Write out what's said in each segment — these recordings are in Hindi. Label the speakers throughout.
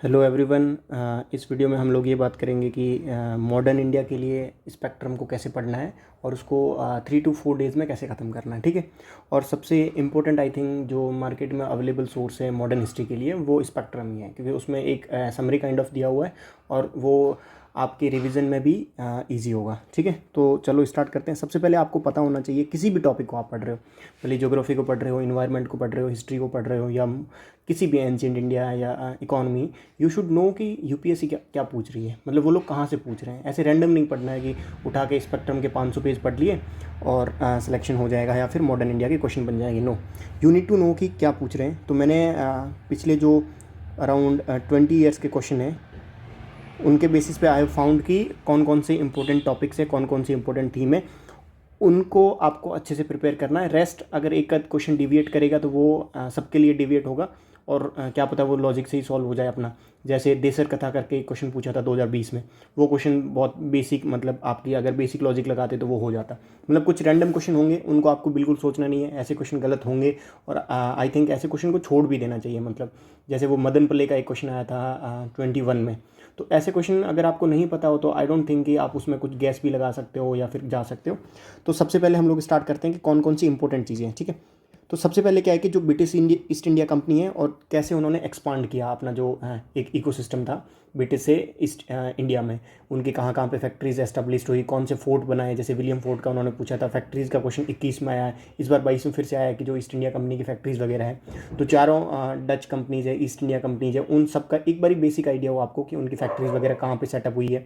Speaker 1: Hello everyone. इस वीडियो में हम लोग ये बात करेंगे कि मॉडर्न इंडिया के लिए स्पेक्ट्रम को कैसे पढ़ना है और उसको 3 to 4 डेज़ में कैसे ख़त्म करना है। ठीक है। और सबसे इम्पोर्टेंट आई थिंक जो मार्केट में अवेलेबल सोर्स है मॉडर्न हिस्ट्री के लिए वो स्पेक्ट्रम ही है, क्योंकि उसमें एक समरी काइंड ऑफ दिया हुआ है और वो आपके रिवीजन में भी इजी होगा। ठीक है, तो चलो स्टार्ट करते हैं। सबसे पहले आपको पता होना चाहिए किसी भी टॉपिक को आप पढ़ रहे हो, भले ज्योग्राफी को पढ़ रहे हो, इन्वायरमेंट को पढ़ रहे हो, हिस्ट्री को पढ़ रहे हो, या किसी भी एंशिएंट इंडिया या इकोनॉमी, यू शुड नो कि यूपीएससी क्या क्या पूछ रही है, मतलब वो लोग कहाँ से पूछ रहे हैं। ऐसे रैंडम नहीं पढ़ना है कि उठा के स्पेक्ट्रम के 500 पेज पढ़ लिए और सिलेक्शन हो जाएगा या फिर मॉडर्न इंडिया के क्वेश्चन बन जाएंगे। No, you need to know कि क्या पूछ रहे हैं। तो मैंने पिछले जो अराउंड 20 ईयर्स के क्वेश्चन हैं उनके बेसिस पे आई हैव फाउंड कि कौन कौन से इंपॉर्टेंट टॉपिक्स है, कौन कौन सी इंपॉर्टेंट थीम है, उनको आपको अच्छे से प्रिपेयर करना है। रेस्ट अगर एक आध क्वेश्चन डिविएट करेगा तो वो सबके लिए डिविएट होगा और क्या पता वो लॉजिक से ही सॉल्व हो जाए अपना। जैसे देसर कथा करके एक क्वेश्चन पूछा था 2020 में, वो क्वेश्चन बहुत बेसिक, मतलब आपकी अगर बेसिक लॉजिक लगाते तो वो हो जाता। मतलब कुछ रैंडम क्वेश्चन होंगे, उनको आपको बिल्कुल सोचना नहीं है, ऐसे क्वेश्चन गलत होंगे और आई थिंक ऐसे क्वेश्चन को छोड़ भी देना चाहिए। मतलब जैसे वो मदन पल्ले का एक क्वेश्चन आया था 21 में, तो ऐसे क्वेश्चन अगर आपको नहीं पता हो तो आई डोंट थिंक कि आप उसमें कुछ गैस भी लगा सकते हो या फिर जा सकते हो। तो सबसे पहले हम लोग स्टार्ट करते हैं कि कौन कौन सी इंपॉर्टेंट चीज़ें हैं। ठीक है, तो सबसे पहले क्या है कि जो ब्रिटिश ईस्ट इंडिया कंपनी है और कैसे उन्होंने एक्सपांड किया अपना जो एक इकोसिस्टम था ब्रिटिश से ईस्ट इंडिया में, उनकी कहाँ कहाँ पे फैक्ट्रीज एस्टेब्लिश हुई, कौन से फोर्ट बनाए। जैसे विलियम फोर्ट का उन्होंने पूछा था, फैक्ट्रीज़ का क्वेश्चन 21 में आया है, इस बार 22 में फिर से आया है कि जो ईस्ट इंडिया कंपनी की फैक्ट्रीज़ वगैरह है। तो चारों डच कंपनीज़ है, ईस्ट इंडिया कंपनीज़ है, उन सबका एक बारी बेसिक आइडिया हो आपको कि उनकी फैक्ट्रीज़ वगैरह कहाँ पे सेटअप हुई है।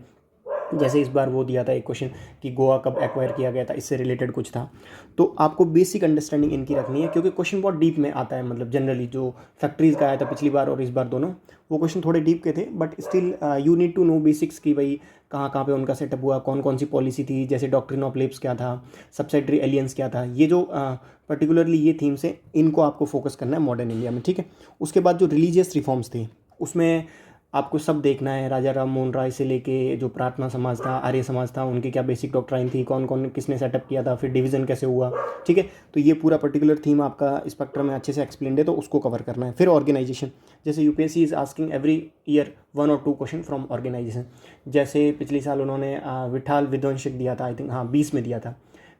Speaker 1: जैसे इस बार वो दिया था एक क्वेश्चन कि गोवा कब एक्वायर किया गया था, इससे रिलेटेड कुछ था। तो आपको बेसिक अंडरस्टैंडिंग इनकी रखनी है, क्योंकि क्वेश्चन बहुत डीप में आता है। मतलब जनरली जो फैक्ट्रीज़ का आया था पिछली बार और इस बार दोनों, वो क्वेश्चन थोड़े डीप के थे, but still you need to know basics कि भाई कहाँ कहाँ पे उनका सेटअप हुआ, कौन कौन सी पॉलिसी थी, जैसे डॉक्ट्रिन ऑफ लेप्स क्या था, सब्सिडरी एलियंस क्या था। ये जो पर्टिकुलरली ये थीम्स है, इनको आपको फोकस करना है मॉडर्न इंडिया में। ठीक है, उसके बाद जो रिलीजियस रिफॉर्म्स थे उसमें आपको सब देखना है। राजा राम मोहन राय से लेके जो प्रार्थना समाज था, आर्य समाज था, उनकी क्या बेसिक डॉक्ट्राइन थी, कौन कौन किसने सेटअप किया था, फिर डिवीजन कैसे हुआ। ठीक है, तो ये पूरा पर्टिकुलर थीम आपका स्पेक्ट्रम में अच्छे से एक्सप्लेन है, तो उसको कवर करना है। फिर ऑर्गेनाइजेशन, जैसे UPSC is asking every year 1 or 2 question from organisation. जैसे पिछले साल उन्होंने विठाल विध्वंसक दिया था, आई थिंक हाँ 20 में दिया था।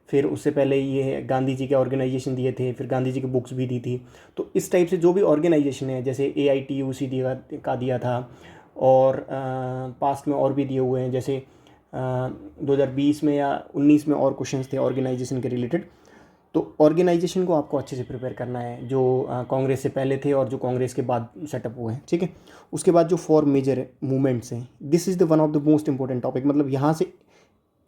Speaker 1: फिर उससे पहले ये गांधी जी के ऑर्गेनाइजेशन दिए थे, फिर गांधी जी की बुक्स भी दी थी। तो इस टाइप से जो भी ऑर्गेनाइजेशन है, जैसे AITUC दिया का दिया था, और पास्ट में और भी दिए हुए हैं, जैसे 2020 में या 19 में और क्वेश्चंस थे ऑर्गेनाइजेशन के रिलेटेड। तो ऑर्गेनाइजेशन को आपको अच्छे से प्रिपेयर करना है, जो कांग्रेस से पहले थे और जो कांग्रेस के बाद सेटअप हुए हैं। ठीक है, उसके बाद जो 4 मेजर मूवमेंट्स हैं, this is the one of the most important topic. मतलब यहाँ से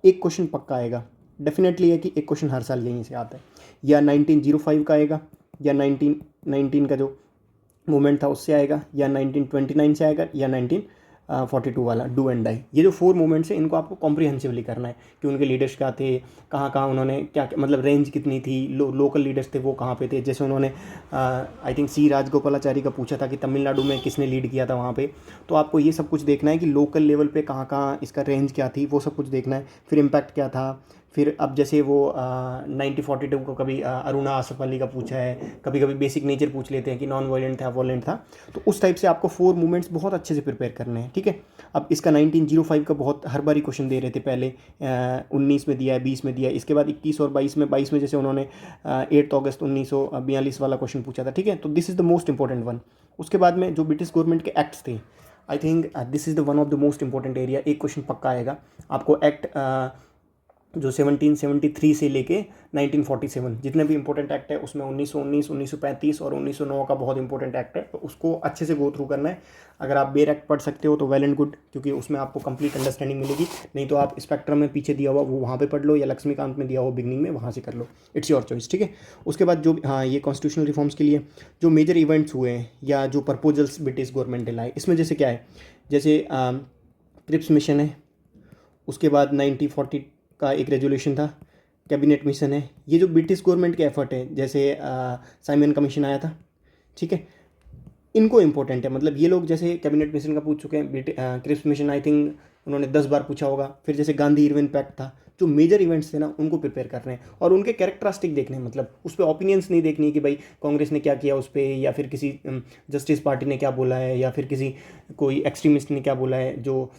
Speaker 1: एक क्वेश्चन पक्का आएगा, डेफिनेटली है कि एक क्वेश्चन हर साल यहीं से आता है। या 1905 का आएगा, या 1919 का जो मूवमेंट था उससे आएगा, या 1929 से आएगा, या 1942 वाला डू एंड डाई। ये जो 4 मूवमेंट्स हैं, इनको आपको कॉम्प्रिहेंसिवली करना है कि उनके लीडर्स क्या थे, कहाँ कहाँ उन्होंने क्या मतलब रेंज कितनी थी, लोकल लीडर्स थे वो कहाँ पे थे। जैसे उन्होंने आई थिंक C राजगोपालाचारी का पूछा था कि तमिलनाडु में किसने लीड किया था वहाँ पे। तो आपको ये सब कुछ देखना है कि लोकल लेवल पे कहाँ कहाँ इसका रेंज क्या थी, वो सब कुछ देखना है। फिर इम्पैक्ट क्या था। फिर अब जैसे वो 1942 को कभी अरुणा आसफ अली का पूछा है, कभी कभी बेसिक नेचर पूछ लेते हैं कि नॉन वायलेंट था वॉलेंट था। तो उस टाइप से आपको 4 मूवमेंट्स बहुत अच्छे से प्रिपेयर करने हैं। ठीक है, अब इसका 1905 का बहुत हर बारी क्वेश्चन दे रहे थे पहले, 19 में दिया है, 20 में दिया है, इसके बाद 21 और 22 में जैसे उन्होंने 8 अगस्त 1942 वाला क्वेश्चन पूछा था। ठीक है, तो this is the most important one. उसके बाद में जो ब्रिटिश गवर्नमेंट के एक्ट्स थे, I think this is the one of the most important area. एक क्वेश्चन पक्का आएगा आपको। एक्ट जो 1773 से लेके 1947 जितने भी इंपॉर्टेंट एक्ट है उसमें 1919, 1935 और 1909 का बहुत इंपॉर्टेंट एक्ट है, तो उसको अच्छे से गो थ्रू करना है। अगर आप बेर एक्ट पढ़ सकते हो तो वेल एंड गुड, क्योंकि उसमें आपको कंप्लीट अंडरस्टैंडिंग मिलेगी। नहीं तो आप स्पेक्ट्रम में पीछे दिया हुआ वो वहाँ पे पढ़ लो, या लक्ष्मीकांत में दिया हुआ बिगनिंग में वहाँ से कर लो, इट्स योर चॉइस। ठीक है, उसके बाद जो हाँ ये कॉन्स्टिट्यूशनल रिफॉर्म्स के लिए जो मेजर इवेंट्स हुए हैं या जो प्रपोजल्स ब्रिटिश गवर्नमेंट ने लाए, इसमें जैसे क्या है, जैसे क्रिप्स मिशन है, उसके बाद 1940 का एक रेजोल्यूशन था, कैबिनेट मिशन है। ये जो ब्रिटिश गवर्नमेंट के एफर्ट है, जैसे साइमन कमीशन आया था। ठीक है, इनको इंपॉर्टेंट है। मतलब ये लोग जैसे कैबिनेट मिशन का पूछ चुके हैं, क्रिप्स मिशन आई थिंक उन्होंने 10 बार पूछा होगा। फिर जैसे गांधी इरविन पैक्ट था, जो मेजर इवेंट्स थे ना उनको प्रिपेयर कर रहे हैं और उनके कैरेक्टरिस्टिक देखने हैं, मतलब उस पर ओपिनियंस नहीं देखनी है कि भाई कांग्रेस ने क्या किया उस पर, या फिर किसी जस्टिस पार्टी ने क्या बोला है, या फिर किसी कोई एक्सट्रीमिस्ट ने क्या बोला है, जो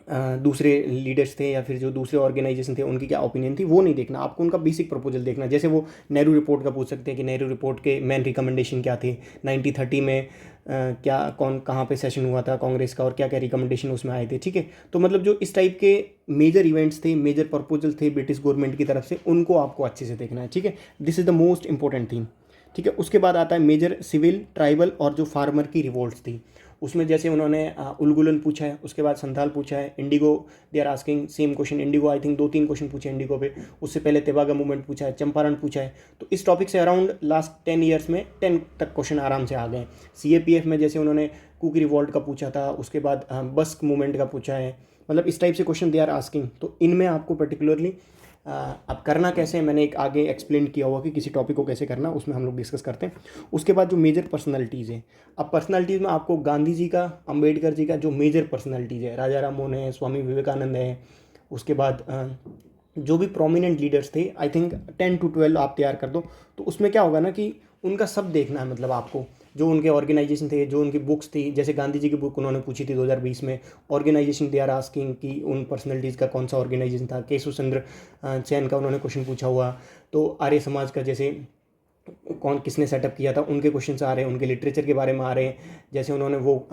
Speaker 1: दूसरे लीडर्स थे या फिर जो दूसरे ऑर्गेनाइजेशन थे उनकी क्या ओपिनियन थी, वो नहीं देखना। आपको उनका बेसिक प्रपोजल देखना। जैसे वो नेहरू रिपोर्ट का पूछ सकते हैं कि नेहरू रिपोर्ट के मेन रिकमेंडेशन क्या थे, 1930 में क्या कौन कहाँ पे सेशन हुआ था कांग्रेस का और क्या क्या रिकमेंडेशन उसमें आए थे, ठीक है। तो मतलब जो इस टाइप के मेजर इवेंट्स थे, मेजर प्रपोजल थे ब्रिटिश गवर्नमेंट की तरफ से, उनको आपको अच्छे से देखना है, ठीक है। This is the most important thing, ठीक है। उसके बाद आता है मेजर सिविल, ट्राइबल और जो फार्मर की रिवोल्ट्स थी उसमें, जैसे उन्होंने उलगुलन पूछा है, उसके बाद संथाल पूछा है, indigo they are asking same question, indigo I think 2-3 question पूछे इंडिगो पे, उससे पहले तेबागा मूवमेंट पूछा है, चंपारण पूछा है। तो इस टॉपिक से अराउंड लास्ट 10 ईयर्स में 10 तक क्वेश्चन आराम से आ गए। CAPF में जैसे उन्होंने कुक रिवॉल्ट का पूछा था, उसके बाद बस्क मूवमेंट का पूछा है, मतलब इस टाइप से क्वेश्चन दे आर आस्किंग। तो इनमें आपको पर्टिकुलरली अब करना कैसे है, मैंने एक आगे एक्सप्लेन किया हुआ कि किसी टॉपिक को कैसे करना, उसमें हम लोग डिस्कस करते हैं। उसके बाद जो मेजर पर्सनालिटीज़ हैं, अब पर्सनालिटीज़ में आपको गांधी जी का, अंबेडकर जी का जो मेजर पर्सनालिटीज़ है, राजा राम मोहन है, स्वामी विवेकानंद है, उसके बाद जो भी प्रोमिनेंट लीडर्स थे, आई थिंक 10 to 12 आप तैयार कर दो। तो उसमें क्या होगा ना कि उनका सब देखना है, मतलब आपको जो उनके ऑर्गेनाइजेशन थे, जो उनकी बुक्स थी, जैसे गांधी जी की बुक उन्होंने पूछी थी 2020 में, ऑर्गेनाइजेशन दे आर आस्किंग कि उन पर्सनैलिटीज़ का कौन सा ऑर्गेनाइजेशन था। केशव चंद्र सेन का उन्होंने क्वेश्चन पूछा हुआ। तो आर्य समाज का जैसे कौन किसने सेटअप किया था, उनके क्वेश्चन आ रहे हैं, उनके लिटरेचर के बारे में आ रहे हैं। जैसे उन्होंने वो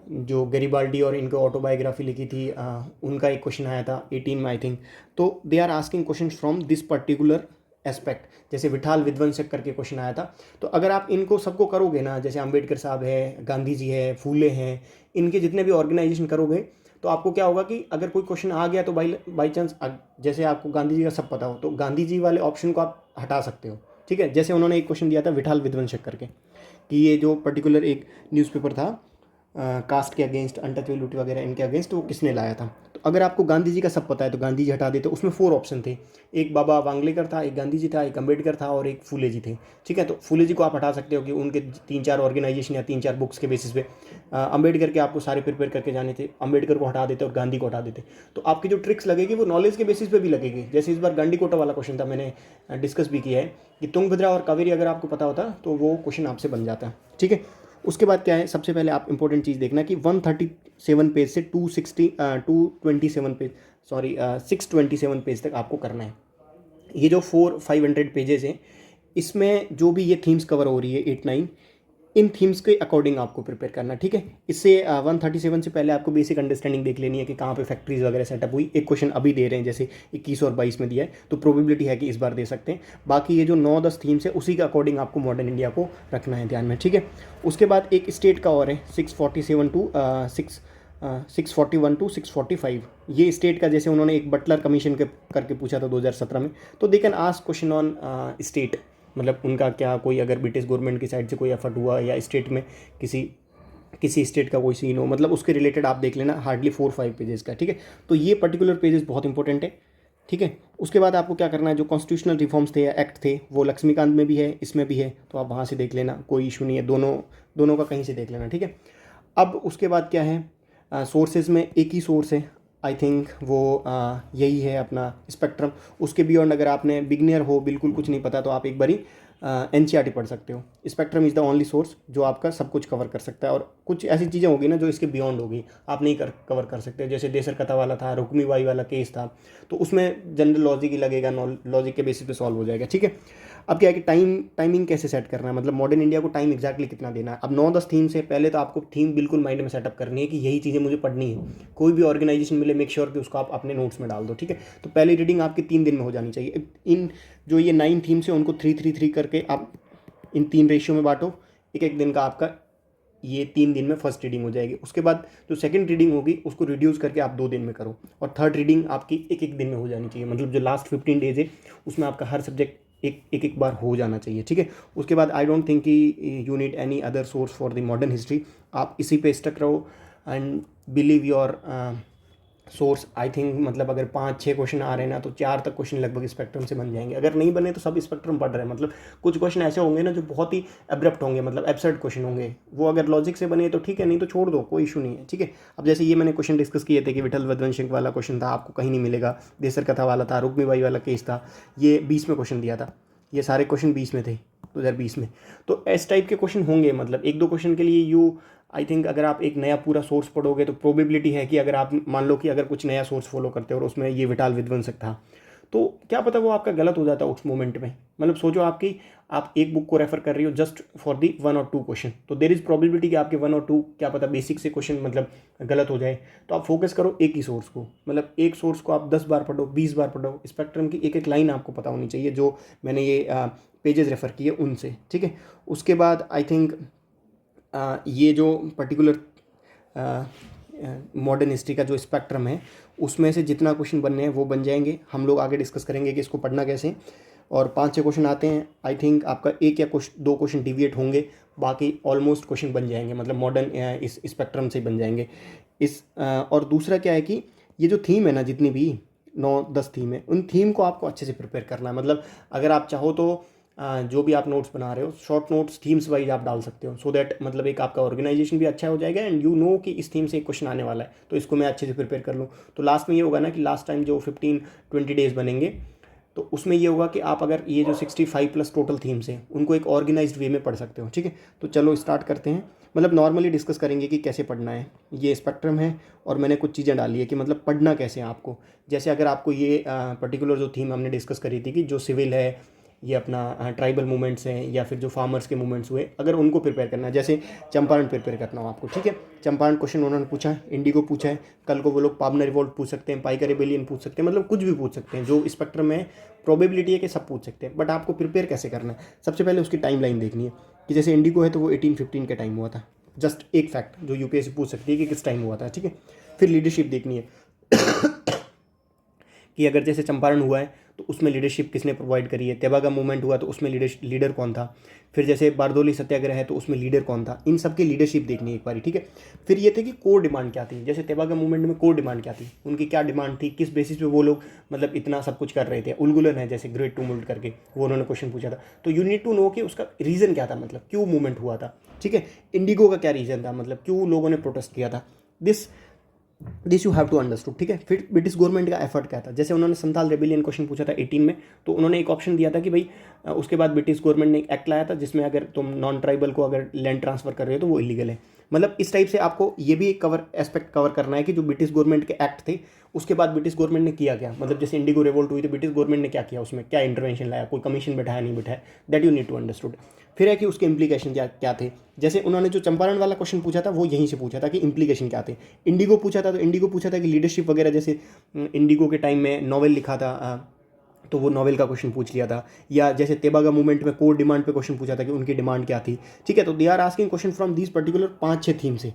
Speaker 1: जो गरीबाल्डी और इनकी ऑटोबायोग्राफी लिखी थी, उनका एक क्वेश्चन आया था 18 में आई थिंक। तो they are asking question from this particular aspect. जैसे विठाल विध्वंसक करके क्वेश्चन आया था। तो अगर आप इनको सबको करोगे ना, जैसे अंबेडकर साहब है, गांधी जी है, फूले हैं, इनके जितने भी ऑर्गेनाइजेशन करोगे, तो आपको क्या होगा कि अगर कोई क्वेश्चन आ गया तो बाई चांस, जैसे आपको गांधी जी का सब पता हो तो गांधी जी वाले ऑप्शन को आप हटा सकते हो, ठीक है। जैसे उन्होंने एक क्वेश्चन दिया था विठाल विध्वंसक करके, कि ये जो पर्टिकुलर एक न्यूज़पेपर था कास्ट के अगेंस्ट, अनटचेबिलिटी वगैरह इनके अगेंस्ट, वो किसने लाया था। तो अगर आपको गांधी जी का सब पता है तो गांधी जी हटा देते। उसमें 4 ऑप्शन थे, एक बाबा वांगलेकर था, एक गांधी जी था, एक अम्बेडकर था और एक फूले जी थे, ठीक है। तो फूले जी को आप हटा सकते हो कि उनके 3-4 ऑर्गेनाइजेशन या 3-4 बुक्स के बेसिस पे। अम्बेडकर के आपको सारे प्रिपेयर करके जाने थे, अम्बेडकर को हटा देते और गांधी को हटा देते। तो आपकी जो ट्रिक्स लगेगी वो नॉलेज के बेसिस पे भी लगेगी। जैसे इस बार गांडीकोटा वाला क्वेश्चन था, मैंने डिस्कस भी किया है कि तुंगभद्रा और कावेरी अगर आपको पता होता तो वो क्वेश्चन आपसे बन जाता, ठीक है। उसके बाद क्या है, सबसे पहले आप इंपॉर्टेंट चीज़ देखना कि 137 पेज से 227 पेज, सॉरी 627 पेज तक आपको करना है। ये जो 400-500 पेजेस हैं, इसमें जो भी ये थीम्स कवर हो रही है 8-9, इन थीम्स के अकॉर्डिंग आपको प्रिपेयर करना, ठीक है। इससे 137 से पहले आपको बेसिक अंडरस्टैंडिंग देख लेनी है कि कहाँ पे फैक्ट्रीज वगैरह सेटअप हुई। एक क्वेश्चन अभी दे रहे हैं, जैसे 21 और 22 में दिया है, तो प्रोबेबिलिटी है कि इस बार दे सकते हैं। बाकी ये जो 9-10 थीम्स है उसी के अकॉर्डिंग आपको मॉडर्न इंडिया को रखना है ध्यान में, ठीक है। उसके बाद एक स्टेट का और है 641 टू 645, ये स्टेट का, जैसे उन्होंने एक बटलर कमीशन के करके पूछा था 2017 में। तो दे can ask question on state, मतलब उनका क्या, कोई अगर ब्रिटिश गवर्नमेंट की साइड से कोई एफर्ट हुआ या स्टेट में किसी स्टेट का कोई सीन हो, मतलब उसके रिलेटेड आप देख लेना, हार्डली 4-5 पेजेस का, ठीक है। तो ये पर्टिकुलर पेजेस बहुत इंपॉर्टेंट है, ठीक है। उसके बाद आपको क्या करना है, जो कॉन्स्टिट्यूशनल रिफॉर्म्स थे या एक्ट थे, वो लक्ष्मीकांत में भी है, इसमें भी है, तो आप वहाँ से देख लेना, कोई इशू नहीं है, दोनों का कहीं से देख लेना, ठीक है। अब उसके बाद क्या है, सोर्सेज में एक ही सोर्स है, आई थिंक वो यही है अपना स्पेक्ट्रम। उसके बियॉन्ड अगर आपने बिगनर हो, बिल्कुल कुछ नहीं पता, तो आप एक बारी NCERT पढ़ सकते हो। Spectrum is the only source जो आपका सब कुछ कवर कर सकता है, और कुछ ऐसी चीज़ें होगी ना जो इसके बियॉन्ड होगी, आप नहीं कवर कर सकते। जैसे देसर कथा वाला था, रुक्मीबाई वाला केस था, तो उसमें जनरल लॉजिक ही लगेगा, लॉजिक के बेसिस पे सॉल्व हो जाएगा, ठीक है। अब क्या है कि टाइमिंग कैसे सेट करना है, मतलब मॉडर्न इंडिया को टाइम एक्जैक्टली कितना देना है। अब 9-10 थीम से पहले तो आपको थीम बिल्कुल माइंड में सेटअप करनी है कि यही चीज़ें मुझे पढ़नी है। कोई भी ऑर्गेनाइजेशन मिले, मेक श्योर कि उसको आप अपने नोट्स में डाल दो, ठीक है। तो पहली रीडिंग आपकी 3 दिन में हो जानी चाहिए। इन जो ये 9 थीम्स है उनको 3-3-3 करके आप इन 3 रेशियो में बांटो। एक दिन का आपका ये 3 दिन में फर्स्ट रीडिंग हो जाएगी। उसके बाद जो सेकंड रीडिंग होगी उसको रिड्यूस करके आप 2 दिन में करो, और थर्ड रीडिंग आपकी एक दिन में हो जानी चाहिए। मतलब जो लास्ट 15 डेज है उसमें आपका हर सब्जेक्ट एक बार हो जाना चाहिए, ठीक है। उसके बाद आई डोंट थिंक कि you need any other source for the modern history. आप इसी पे स्टक रहो and believe your source I think मतलब अगर 5-6 क्वेश्चन आ रहे हैं ना तो 4 तक क्वेश्चन लगभग स्पेक्ट्रम से बन जाएंगे। अगर नहीं बने तो सब स्पेक्ट्रम पढ़ रहे हैं। मतलब कुछ क्वेश्चन ऐसे होंगे ना जो बहुत ही एब्रप्ट होंगे, मतलब एब्सर्ड क्वेश्चन होंगे, वो अगर लॉजिक से बने तो ठीक है, नहीं तो छोड़ दो, कोई इशू नहीं है, ठीक है। अब जैसे ये मैंने क्वेश्चन डिस्कस किए थे कि विठल वधवंशिक वाला क्वेश्चन था, आपको कहीं नहीं मिलेगा। देसर कथा वाला था, रुक्मीबाई वाला केस था, ये 20 में क्वेश्चन दिया था, ये सारे क्वेश्चन 20 में थे 2020 में। तो इस टाइप के क्वेश्चन होंगे, मतलब एक दो क्वेश्चन के लिए यू आई थिंक अगर आप एक नया पूरा सोर्स पढ़ोगे तो प्रोबेबिलिटी है कि अगर आप मान लो कि अगर कुछ नया सोर्स फॉलो करते हो और उसमें ये विटाल विध्वंसक था, तो क्या पता वो आपका गलत हो जाता उस मोमेंट में। मतलब सोचो आपकी आप एक बुक को रेफर कर रही हो जस्ट फॉर दी 1 और 2 क्वेश्चन, तो देर इज प्रोबेबिलिटी कि आपके 1 और 2 क्या पता बेसिक से क्वेश्चन मतलब गलत हो जाए। तो आप फोकस करो एक ही सोर्स को, मतलब एक सोर्स को आप 10 बार पढ़ो, 20 बार पढ़ो, स्पेक्ट्रम की एक एक लाइन आपको पता होनी चाहिए जो मैंने ये पेजेस रेफर किए उनसे, ठीक है। उसके बाद आई थिंक ये जो पर्टिकुलर मॉडर्न हिस्ट्री का जो स्पेक्ट्रम है उसमें से जितना क्वेश्चन बनने हैं वो बन जाएंगे। हम लोग आगे डिस्कस करेंगे कि इसको पढ़ना कैसे। और 5-6 क्वेश्चन आते हैं, आई थिंक आपका एक या कुछ 2 क्वेश्चन डिविएट होंगे, बाकी ऑलमोस्ट क्वेश्चन बन जाएंगे, मतलब मॉडर्न इस स्पेक्ट्रम से बन जाएंगे इस और दूसरा क्या है कि ये जो थीम है ना, जितनी भी 9-10 थीम है, उन थीम को आपको अच्छे से प्रिपेयर करना है। मतलब अगर आप चाहो तो जो भी आप नोट्स बना रहे हो शॉर्ट नोट्स थीम्स वाइज आप डाल सकते हो, सो दैट मतलब एक आपका ऑर्गेनाइजेशन भी अच्छा हो जाएगा एंड यू नो कि इस थीम से एक क्वेश्चन आने वाला है तो इसको मैं अच्छे से प्रिपेयर कर लूँ। तो लास्ट में ये होगा ना कि लास्ट टाइम जो 15-20 डेज बनेंगे तो उसमें ये होगा कि आप अगर ये जो 65+ टोटल थीम्स हैं उनको एक ऑर्गेनाइज्ड वे में पढ़ सकते हो, ठीक है। तो चलो स्टार्ट करते हैं। मतलब नॉर्मली डिस्कस करेंगे कि कैसे पढ़ना है। ये स्पेक्ट्रम है और मैंने कुछ चीज़ें डाली है कि मतलब पढ़ना कैसे है आपको। जैसे अगर आपको ये पर्टिकुलर जो थीम हमने डिस्कस करी थी कि जो सिविल है, ये अपना ट्राइबल मूवमेंट्स हैं या फिर जो फार्मर्स के मूवमेंट्स हुए, अगर उनको प्रिपेयर करना है, जैसे चंपारण प्रिपेयर करना हो आपको, ठीक है। चंपारण क्वेश्चन उन्होंने पूछा है, इंडिगो पूछा है, कल को वो लोग पाबना रिवोल्ट पूछ सकते हैं, पाइका रिबेलियन पूछ सकते हैं, मतलब कुछ भी पूछ सकते हैं। जो स्पेक्ट्रम में प्रोबेबिलिटी है कि सब पूछ सकते हैं, बट आपको प्रिपेयर कैसे करना है। सबसे पहले उसकी टाइम लाइन देखनी है कि जैसे इंडिगो है तो वो 1815 के टाइम हुआ था, जस्ट एक फैक्ट जो यूपीएससी पूछ सकती है कि किस टाइम हुआ था, ठीक है। फिर लीडरशिप देखनी है कि अगर जैसे चंपारण हुआ है तो उसमें लीडरशिप किसने प्रोवाइड करी है, तेबागा मूवमेंट हुआ तो उसमें लीडर कौन था, फिर जैसे बारदोली सत्याग्रह है तो उसमें लीडर कौन था, इन सब की लीडरशिप देखनी है एक बारी, ठीक है। फिर ये थे कि कोर डिमांड क्या थी, जैसे तेबागा मूवमेंट में कोर डिमांड क्या थी, उनकी क्या डिमांड थी, किस बेसिस पे वो लोग मतलब इतना सब कुछ कर रहे थे। उलगुलन है जैसे ग्रेट टूमुल्ट करके, वो उन्होंने क्वेश्चन पूछा था, तो यू नीड टू नो कि उसका रीज़न क्या था, मतलब क्यों मूवमेंट हुआ था, ठीक है। इंडिगो का क्या रीज़न था, मतलब क्यों लोगों ने प्रोटेस्ट किया था, this you have to understood, ठीक है। फिर ब्रिटिश गवर्नमेंट का एफर्ट क्या था, जैसे उन्होंने संथाल रेबिलियन क्वेश्चन पूछा था 18 में, तो उन्होंने एक ऑप्शन दिया था कि भाई उसके बाद ब्रिटिश गवर्नमेंट ने एक एक्ट लाया था जिसमें अगर तुम नॉन ट्राइबल को अगर लैंड ट्रांसफर कर रहे हो तो वो इलीगल है। मतलब इस टाइप से आपको ये भी एक एस्पेक्ट कवर करना है कि जो ब्रिटिश गवर्नमेंट के एक्ट थे उसके बाद ब्रिटिश गवर्नमेंट ने किया क्या, मतलब जैसे इंडिगो रिवोल्ट हुई तो ब्रिटिश गवर्नमेंट ने क्या किया, उसमें क्या इंटरवेंशन लाया, कोई कमीशन बैठाया नहीं बैठाया, that you need to understood. फिर है कि उसके इंप्लीकेशन क्या क्या थे, जैसे उन्होंने जो चंपारण वाला क्वेश्चन पूछा था वो यहीं से पूछा था कि इंप्लीकेशन क्या थे। इंडिगो पूछा था तो इंडिगो पूछा था कि लीडरशिप वगैरह, जैसे इंडिगो के टाइम में नॉवेल लिखा था तो वो नॉवेल का क्वेश्चन पूछ लिया था, या जैसे तेबागा मूवमेंट में कोर डिमांड पे क्वेश्चन पूछा था कि उनकी डिमांड क्या थी, ठीक है। तो they are asking question from these particular 5-6 theme से।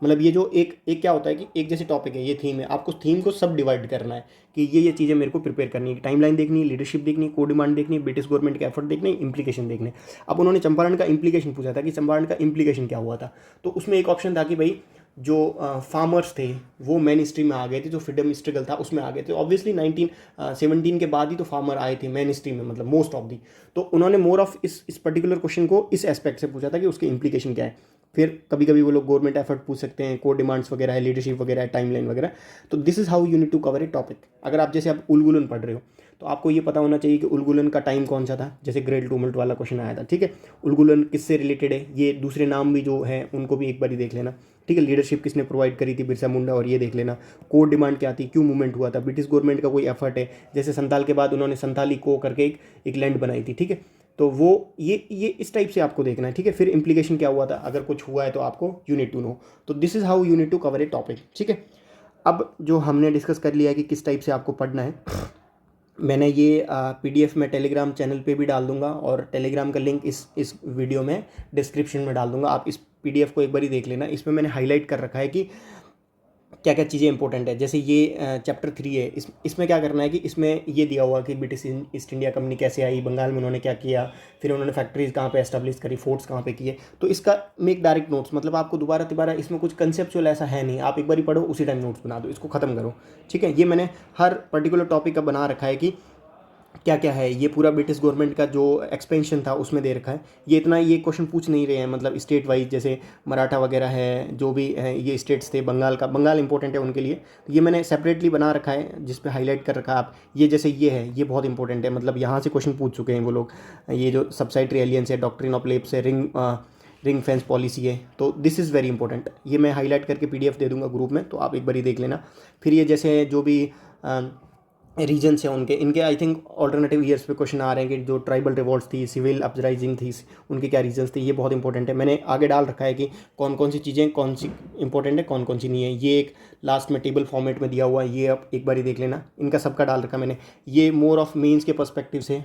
Speaker 1: मतलब ये जो एक क्या होता है कि एक जैसे टॉपिक है, ये थीम है, आपको थीम को सब डिवाइड करना है कि ये चीज़ें मेरे को प्रिपेयर करनी है, टाइम लाइन देखनी है, लीडरशिप देखनी है, को डिमांड देखनी है, ब्रिटिश गवर्नमेंट के एफर्ट देखने, इंप्लीकेशन देखने। अब उन्होंने चंपारण का इंप्लीकेशन पूछा था कि चंपारण का इंप्लीकेशन क्या हुआ था, तो उसमें एक ऑप्शन था कि भाई जो फार्मर्स थे वो मेन स्ट्रीम में आ गए थे, जो फ्रीडम स्ट्रगल था उसमें आ गए थे। ऑब्वियसली 1917 के बाद ही तो फार्मर आए थे मेन स्ट्रीम में, मतलब मोस्ट ऑफ दी। तो उन्होंने मोर ऑफ इस पर्टिकुलर क्वेश्चन को इस एस्पेक्ट से पूछा था कि उसके इंप्लीकेशन क्या है। फिर कभी कभी वो लोग गवर्नमेंट एफर्ट पूछ सकते हैं, कोर डिमांड्स वगैरह है, लीडरशिप वगैरह है, टाइम लाइन वगैरह। तो this is how you need to cover a topic. अगर आप जैसे आप उलगुलन पढ़ रहे हो तो आपको ये पता होना चाहिए कि उलगुलन का टाइम कौन सा था, जैसे ग्रेट टूमल्ट वाला क्वेश्चन आया था, ठीक है। उलगुलन किससे रिलेटेड है, ये दूसरे नाम भी जो है उनको भी एक बार देख लेना, ठीक है। लीडरशिप किसने प्रोवाइड करी थी, बिरसा मुंडा, और ये देख लेना। कोर डिमांड क्या थी, क्यों मूवमेंट हुआ था, ब्रिटिश गवर्नमेंट का कोई एफर्ट है, जैसे संताल के बाद उन्होंने संताली को करके एक लैंड बनाई थी, ठीक है। तो वो ये इस टाइप से आपको देखना है, ठीक है। फिर इंप्लीकेशन क्या हुआ था, अगर कुछ हुआ है तो आपको यू नीड टू नो। तो this is how you need to cover a topic, ठीक है। अब जो हमने डिस्कस कर लिया है कि किस टाइप से आपको पढ़ना है, मैंने ये पीडीएफ में टेलीग्राम चैनल पे भी डाल दूंगा और टेलीग्राम का लिंक इस वीडियो में डिस्क्रिप्शन में डाल दूंगा। आप इस पीडीएफ को एक बार ही देख लेना। इसमें मैंने हाईलाइट कर रखा है कि क्या क्या चीज़ें इंपॉर्टेंट है। जैसे ये चैप्टर 3 है, इसमें क्या करना है कि इसमें ये दिया हुआ कि ब्रिटिश ईस्ट इंडिया कंपनी कैसे आई, बंगाल में उन्होंने क्या किया, फिर उन्होंने फैक्ट्रीज कहाँ पे एस्टेब्लिश करी, फोर्ट्स कहाँ पे किए। तो इसका मेक डायरेक्ट नोट्स, मतलब आपको दोबारा तिबारा इसमें कुछ कंसेप्चुअल ऐसा है नहीं, आप एक बार ही पढ़ो उसी टाइम नोट्स बना दो, इसको ख़त्म करो। ठीक है, ये मैंने हर पर्टिकुलर टॉपिक का बना रखा है कि क्या क्या है। ये पूरा ब्रिटिश गवर्नमेंट का जो एक्सपेंशन था उसमें दे रखा है। ये इतना ये क्वेश्चन पूछ नहीं रहे हैं, मतलब स्टेट वाइज, जैसे मराठा वगैरह है, जो भी है ये स्टेट्स थे, बंगाल इंपॉर्टेंट है उनके लिए, तो ये मैंने सेपरेटली बना रखा है जिस पे हाईलाइट कर रखा है आप। ये जैसे ये है, ये बहुत इंपॉर्टेंट है, मतलब यहाँ से क्वेश्चन पूछ चुके हैं वो लोग। ये जो सबसाइडरी एलियंस है, डॉक्ट्रिन ऑफ लेप्स है, रिंग फेंस पॉलिसी है, तो दिस इज़ वेरी इंपॉर्टेंट। ये मैं हाईलाइट करके PDF दे दूंगा ग्रुप में, तो आप एक बार ही देख लेना। फिर ये जैसे जो भी रीजन्स हैं उनके, इनके आई थिंक ऑल्टरनेटिव ईयर्स पे क्वेश्चन आ रहे हैं कि जो ट्राइबल रिवॉल्ट्स थी, सिविल अपराइजिंग थी, उनके क्या रीजन्स थे। ये बहुत इंपॉर्टेंट है, मैंने आगे डाल रखा है कि कौन कौन सी चीज़ें कौन सी इंपॉर्टेंट है, कौन कौन सी नहीं है। ये एक लास्ट में टेबल फॉर्मेट में दिया हुआ है, ये आप एक बार ही देख लेना, इनका सबका डाल रखा मैंने। ये मोर ऑफ मेंस के पर्सपेक्टिव से,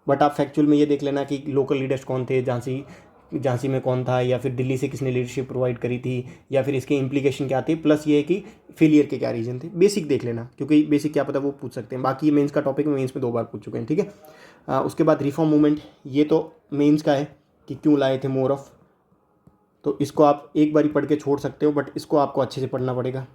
Speaker 1: बट आप फैक्चुअल में ये देख लेना कि लोकल लीडर्स कौन थे, झांसी में कौन था, या फिर दिल्ली से किसने लीडरशिप प्रोवाइड करी थी, या फिर इसके इम्प्लीकेशन क्या थे, प्लस ये है कि फेलियर के क्या रीजन थे। बेसिक देख लेना, क्योंकि बेसिक क्या पता वो पूछ सकते हैं। बाकी ये मेंस का टॉपिक मेंस में 2 बार पूछ चुके हैं। ठीक है, उसके बाद रिफॉर्म मूवमेंट, ये तो मेंस का है कि क्यों लाए थे मोर ऑफ, तो इसको आप एक बार ही पढ़ के छोड़ सकते हो, बट इसको आपको अच्छे से पढ़ना पड़ेगा।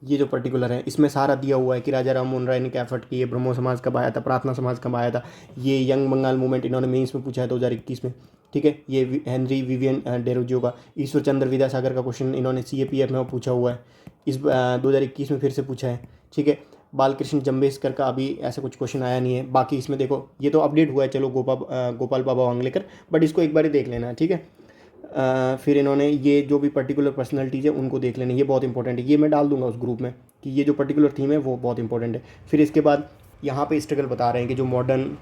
Speaker 1: ये जो पर्टिकुलर है इसमें सारा दिया हुआ है कि राजा राम मोहन राय ने क्या एफर्ट किए, ब्रह्मो समाज कब आया था, प्रार्थना समाज कब आया था, ये यंग बंगाल मूवमेंट इन्होंने मेंस में पूछा है 2021 में। ठीक है, ये हेनरी विवियन डेरोजियो का, ईश्वर चंद्र विद्यासागर का क्वेश्चन इन्होंने CAPF में पूछा हुआ है, इस 2021 में फिर से पूछा है। ठीक है, बालकृष्ण जम्बेसकर का अभी ऐसा कुछ क्वेश्चन आया नहीं है। बाकी इसमें देखो ये तो अपडेट हुआ है, चलो गोपाल बाबा वांगलेकर, बट इसको एक बार ही देख लेना है। ठीक है, फिर इन्होंने ये जो भी पर्टिकुलर पर्सनैलिटीज़ है उनको देख लेना, ये बहुत इंपॉर्टेंट है। ये मैं डाल दूंगा उस ग्रुप में कि ये जो पर्टिकुलर थीम है वो बहुत इंपॉर्टेंट है। फिर इसके बाद यहाँ पे स्ट्रगल बता रहे हैं कि जो मॉडर्न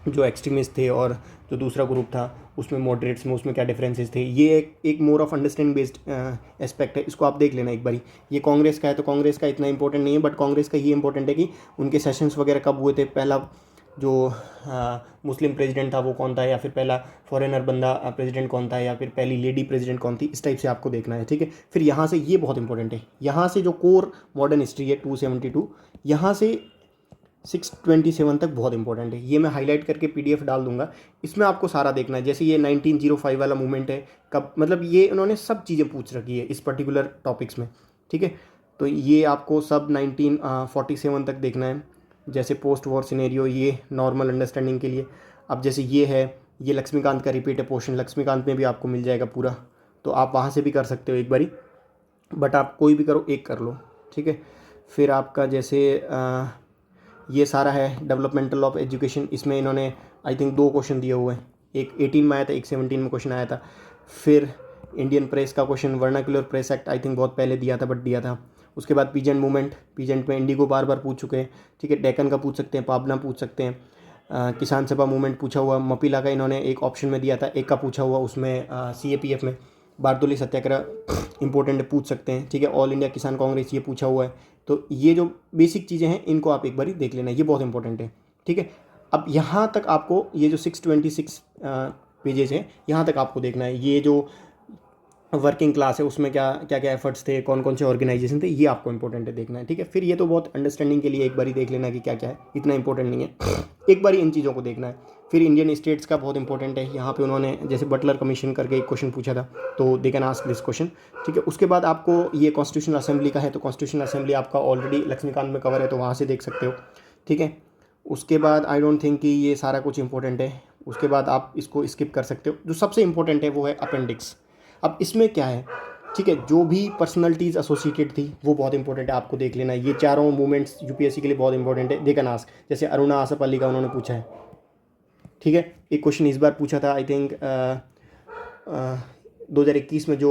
Speaker 1: जो एक्सट्रीमिस्ट थे और जो दूसरा ग्रुप था उसमें मॉडरेट्स में, उसमें क्या डिफरेंसेस थे। ये एक more of understanding based aspect है, इसको आप देख लेना एक बारी। ये कांग्रेस का है तो कांग्रेस का इतना इंपॉर्टेंट नहीं है, बट कांग्रेस का ये इंपॉर्टेंट है कि उनके सेशंस वगैरह कब हुए थे, पहला जो मुस्लिम प्रेसिडेंट था वो कौन था, या फिर पहला फॉरेनर बंदा प्रेसिडेंट कौन था, या फिर पहली लेडी प्रेसिडेंट कौन थी, इस टाइप से आपको देखना है। ठीक है, फिर यहाँ से ये बहुत इंपॉर्टेंट है, यहाँ से जो कोर मॉडर्न हिस्ट्री है 272, यहाँ से 627 तक बहुत इंपॉर्टेंट है। ये मैं हाईलाइट करके PDF डाल दूंगा, इसमें आपको सारा देखना है। जैसे ये 1905 वाला मूवमेंट है कब, मतलब ये उन्होंने सब चीज़ें पूछ रखी है इस पर्टिकुलर टॉपिक्स में। ठीक है, तो ये आपको सब 1947 तक देखना है। जैसे पोस्ट वॉर सिनेरियो, ये नॉर्मल अंडरस्टैंडिंग के लिए। अब जैसे ये है, ये लक्ष्मीकांत का रिपीटेड पोर्शन, लक्ष्मीकांत में भी आपको मिल जाएगा पूरा, तो आप वहाँ से भी कर सकते हो एक बारी, बट आप कोई भी करो, एक कर लो। ठीक है, फिर आपका जैसे ये सारा है डेवलपमेंटल ऑफ एजुकेशन, इसमें इन्होंने आई थिंक 2 क्वेश्चन दिए हुए हैं, एक 18 में आया था, एक 17 में क्वेश्चन आया था। फिर इंडियन प्रेस का question, vernacular press act I think बहुत पहले दिया था, बट दिया था। उसके बाद पीजेंट मूवमेंट, पीजेंट में इंडिगो बार बार पूछ चुके हैं। ठीक है, डेक्कन का पूछ सकते हैं, पाबना पूछ सकते हैं, किसान सभा मूवमेंट पूछा हुआ, मपीला का इन्होंने एक ऑप्शन में दिया था, एक का पूछा हुआ उसमें CAPF में। बारदोली सत्याग्रह इंपॉर्टेंट है, पूछ सकते हैं। ठीक है, ऑल इंडिया किसान कांग्रेस ये पूछा हुआ है। तो ये जो बेसिक चीज़ें हैं इनको आप एक बार देख लेना, ये बहुत इंपॉर्टेंट है। ठीक है, अब यहाँ तक आपको ये जो 626 पेजेस हैं यहाँ तक आपको देखना है। ये जो वर्किंग क्लास है उसमें क्या क्या एफर्ट्स थे, कौन कौन से ऑर्गेनाइजेशन थे, ये आपको इंपॉर्टेंट है देखना है। ठीक है, फिर ये तो बहुत अंडरस्टैंडिंग के लिए एक बार ही देख लेना कि क्या क्या है, इतना इंपॉर्टेंट नहीं है, एक बार ही इन चीज़ों को देखना है। फिर इंडियन स्टेट्स का बहुत इंपॉर्टेंट है, यहाँ पे उन्होंने जैसे बटलर कमीशन करके एक क्वेश्चन पूछा था, तो दे कैन आस्क दिस क्वेश्चन। ठीक है, उसके बाद आपको ये कॉन्स्टिट्यूशनल असेंबली का है, तो कॉन्स्टिट्यूशनल असेंबली आपका ऑलरेडी लक्ष्मीकांत में कवर है, तो वहाँ से देख सकते हो। ठीक है, उसके बाद आई डोंट थिंक कि ये सारा कुछ इंपॉर्टेंट है, उसके बाद आप इसको स्किप कर सकते हो। जो सबसे इंपॉर्टेंट है वो है अपेंडिक्स। अब इसमें क्या है, ठीक है, जो भी पर्सनैलिटीज़ एसोसिएटेड थी वो बहुत इंपॉर्टेंट है, आपको देख लेना। ये चारों मूवमेंट्स UPSC के लिए बहुत इंपॉर्टेंट है, दे कैन आस्क। जैसे अरुणा आसफ अली का उन्होंने पूछा है। ठीक है, एक क्वेश्चन इस बार पूछा था आई थिंक 2021 में, जो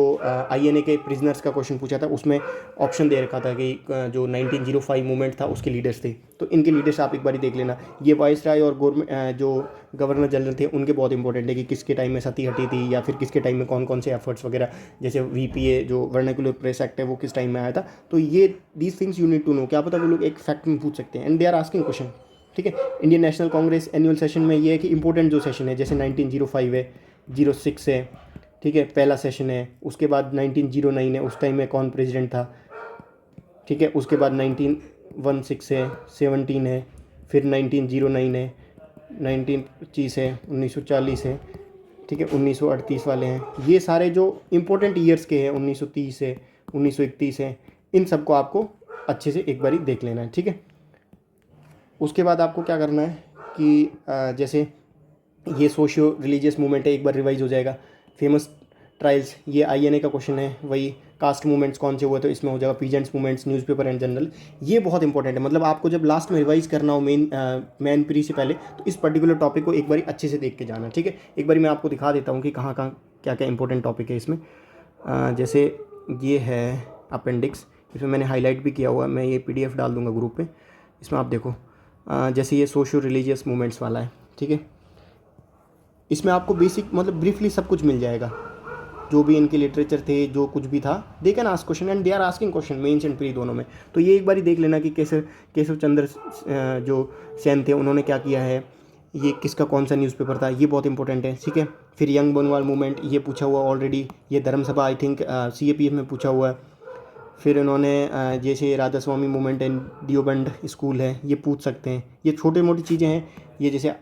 Speaker 1: INA के प्रिजनर्स का क्वेश्चन पूछा था, उसमें ऑप्शन दे रखा था कि जो 1905 मूवमेंट था उसके लीडर्स थे, तो इनके लीडर्स आप एक बार देख लेना। ये वाइस राय और गवर्नमेंट जो गवर्नर जनरल थे उनके बहुत इंपॉर्टेंट है कि किसके टाइम में सती हटी थी, या फिर किसके टाइम में कौन कौन से एफर्ट्स वगैरह, जैसे VPA जो वर्नाकुलर प्रेस एक्ट है वो किस टाइम में आया था। तो ये these things you need to know, क्या पता वो लोग एक फैक्ट में पूछ सकते हैं, and they are asking question. ठीक है, इंडियन नेशनल कांग्रेस एनुअल सेशन में ये है कि इंपॉर्टेंट जो सेशन है, जैसे 1905 है, 06 है, ठीक है, पहला सेशन है। उसके बाद 1909 है, उस टाइम में कौन प्रेसिडेंट था, ठीक है। उसके बाद 1916 है, 17 है, फिर 1909 है, 1925 है, 1940 है, ठीक है, 1938 वाले हैं। ये सारे जो इम्पोर्टेंट ईयर्स के हैं, 1930 है, 1931 है, इन सबको आपको अच्छे से एक बारी देख लेना है, ठीक है। उसके बाद आपको क्या करना है कि जैसे ये सोशियो रिलीजियस मूवमेंट है, एक बार रिवाइज हो जाएगा। फेमस ट्रायल्स, ये INA का क्वेश्चन है। वही कास्ट मूवमेंट्स कौन से हुए तो इसमें हो जाएगा peasants movements, newspaper and general. ये बहुत इंपॉर्टेंट है, मतलब आपको जब लास्ट में रिवाइज करना हो मेन प्री से पहले, तो इस पर्टिकुलर टॉपिक को एक बार अच्छे से देख के जाना, ठीक है। एक बार मैं आपको दिखा देता हूँ कि कहाँ कहाँ क्या क्या इंपॉर्टेंट टॉपिक है इसमें। जैसे ये है अपेंडिक्स, इसमें मैंने हाईलाइट भी किया हुआ है, मैं ये PDF डाल दूँगा ग्रुप पे, इसमें आप देखो। जैसे ये सोशियो रिलीजियस मूवमेंट्स वाला है, ठीक है। इसमें आपको बेसिक मतलब ब्रीफली सब कुछ मिल जाएगा, जो भी इनके लिटरेचर थे, जो कुछ भी था। They can ask question and they are asking question mains and pre दोनों में। तो ये एक बार ही देख लेना कि केशव चंद्र जो सेन थे उन्होंने क्या किया है, ये किसका कौन सा न्यूज़पेपर था, ये बहुत इंपॉर्टेंट है, ठीक है। फिर यंग बनवाल मूवमेंट, ये पूछा हुआ ऑलरेडी। ये धर्मसभा आई थिंक CAPF में पूछा हुआ है। फिर इन्होंने जैसे राधा स्वामी मूवमेंट एंड दियोबंद स्कूल है, ये पूछ सकते हैं। ये छोटी मोटी चीज़ें हैं। ये जैसे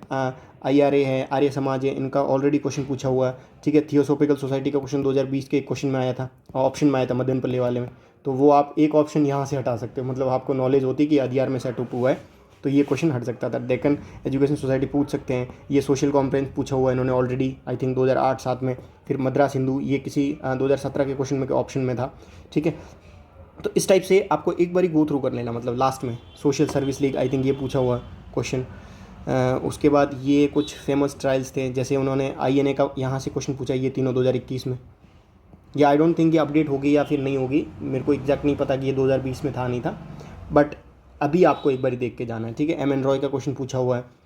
Speaker 1: IRA है, आर्य समाज है, इनका ऑलरेडी क्वेश्चन पूछा हुआ है, ठीक है। थियोसॉफिकल सोसाइटी का क्वेश्चन 2020 के एक क्वेश्चन में आया था, ऑप्शन में आया था मदन पल्ले वाले में। तो वो आप एक ऑप्शन यहाँ से हटा सकते हो, मतलब आपको नॉलेज होती कि ADR में सेटअप हुआ है, तो ये क्वेश्चन हट सकता था। डेक्कन एजुकेशन सोसाइटी पूछ सकते हैं। ये सोशल कॉन्फ्रेंस पूछा हुआ है इन्होंने ऑलरेडी, आई थिंक 2008-7 में। फिर मद्रास हिंदू, ये किसी 2017 के क्वेश्चन में के ऑप्शन में था, ठीक है। तो इस टाइप से आपको एक बार ही गो थ्रू कर लेना, मतलब लास्ट में social service league, I think ये पूछा हुआ क्वेश्चन। उसके बाद ये कुछ फेमस ट्रायल्स थे, जैसे उन्होंने INA का यहाँ से क्वेश्चन पूछा, ये तीनों 2021 में। ये आई डोंट थिंक ये अपडेट होगी या फिर नहीं होगी, मेरे को एग्जैक्ट नहीं पता कि ये 2020 में था नहीं था, बट अभी आपको एक बार देख के जाना है, ठीक है। MN रॉय का क्वेश्चन पूछा हुआ है।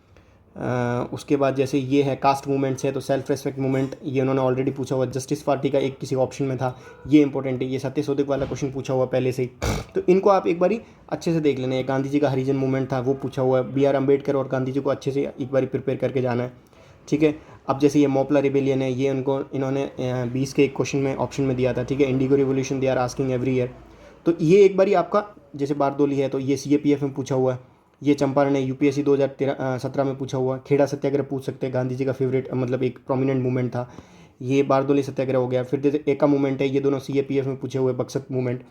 Speaker 1: उसके बाद जैसे ये है कास्ट मूवमेंट्स है, तो सेल्फ रेस्पेक्ट मूवमेंट, ये उन्होंने ऑलरेडी पूछा हुआ। जस्टिस पार्टी का एक किसी ऑप्शन में था, ये इंपॉर्टेंट है। ये सत्य शोधक वाला क्वेश्चन पूछा हुआ पहले से ही, तो इनको आप एक बारी अच्छे से देख लेना है। गांधी जी का हरिजन मूवमेंट था, वो पूछा हुआ है। BR अम्बेडकर और गांधी जी को अच्छे से एक बारी प्रिपेयर करके जाना है, ठीक है। अब जैसे ये मोपला रिबेलियन है, ये इन्होंने 20 के एक क्वेश्चन में ऑप्शन में दिया था, ठीक है। Indigo revolution they are asking every year, तो ये एक बारी आपका जैसे बारदोली है, तो ये CAPF में पूछा हुआ है। ये चंपारण है, UPSC 2017 में पूछा हुआ। खेड़ा सत्याग्रह पूछ सकते हैं, गांधी जी का फेवरेट मतलब एक प्रोमिनेंट मूवमेंट था। ये बारदोली सत्याग्रह हो गया। फिर जैसे एका मूवमेंट है, ये दोनों CAPF में पूछे हुए, बक्सर मूवमेंट।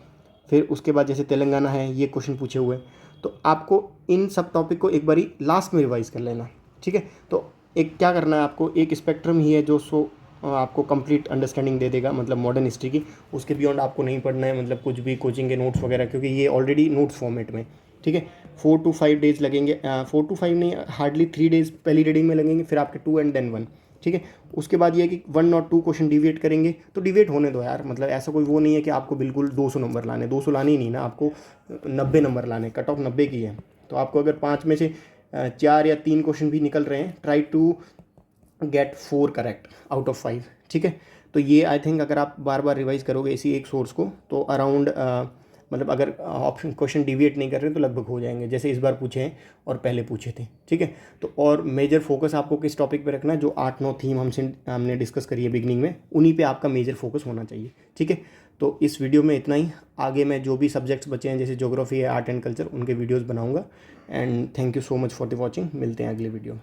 Speaker 1: फिर उसके बाद जैसे तेलंगाना है, ये क्वेश्चन पूछे हुए। तो आपको इन सब टॉपिक को एक बारी लास्ट में रिवाइज कर लेना, ठीक है। तो एक क्या करना है आपको, एक स्पेक्ट्रम ही है जो आपको कंप्लीट अंडरस्टैंडिंग दे देगा, मतलब मॉडर्न हिस्ट्री की। उसके बियॉन्ड आपको नहीं पढ़ना है, मतलब कुछ भी कोचिंग के नोट्स वगैरह, क्योंकि ये ऑलरेडी नोट्स फॉर्मेट में, ठीक है। 4 to 5 डेज लगेंगे, 4 to 5 नहीं, हार्डली 3 डेज पहली रीडिंग में लगेंगे, फिर आपके 2 and then 1, ठीक है। उसके बाद ये है कि 1 और 2 क्वेश्चन डिविएट करेंगे, तो डिविएट होने दो यार, मतलब ऐसा कोई वो नहीं है कि आपको बिल्कुल 200 नंबर लाने, 200 लाने ही नहीं ना, आपको 90 नंबर लाने। कट ऑफ 90 की है, तो आपको अगर 5 में से 4 या 3 क्वेश्चन भी निकल रहे हैं, try to get 4 correct out of 5, ठीक है। तो ये आई थिंक अगर आप बार बार रिवाइज करोगे इसी एक सोर्स को, तो अराउंड मतलब अगर ऑप्शन क्वेश्चन डिविएट नहीं कर रहे तो लगभग हो जाएंगे, जैसे इस बार पूछे हैं और पहले पूछे थे, ठीक है। तो और मेजर फोकस आपको किस टॉपिक पे रखना है, जो 8-9 थीम हमने डिस्कस करी है बिगनिंग में, उन्हीं पे आपका मेजर फोकस होना चाहिए, ठीक है। तो इस वीडियो में इतना ही। आगे मैं जो भी सब्जेक्ट्स बचे हैं, जैसे ज्योग्राफी है, आर्ट एंड कल्चर, उनके वीडियोज़ बनाऊँगा। And thank you so much for the watching. मिलते हैं अगले वीडियो में।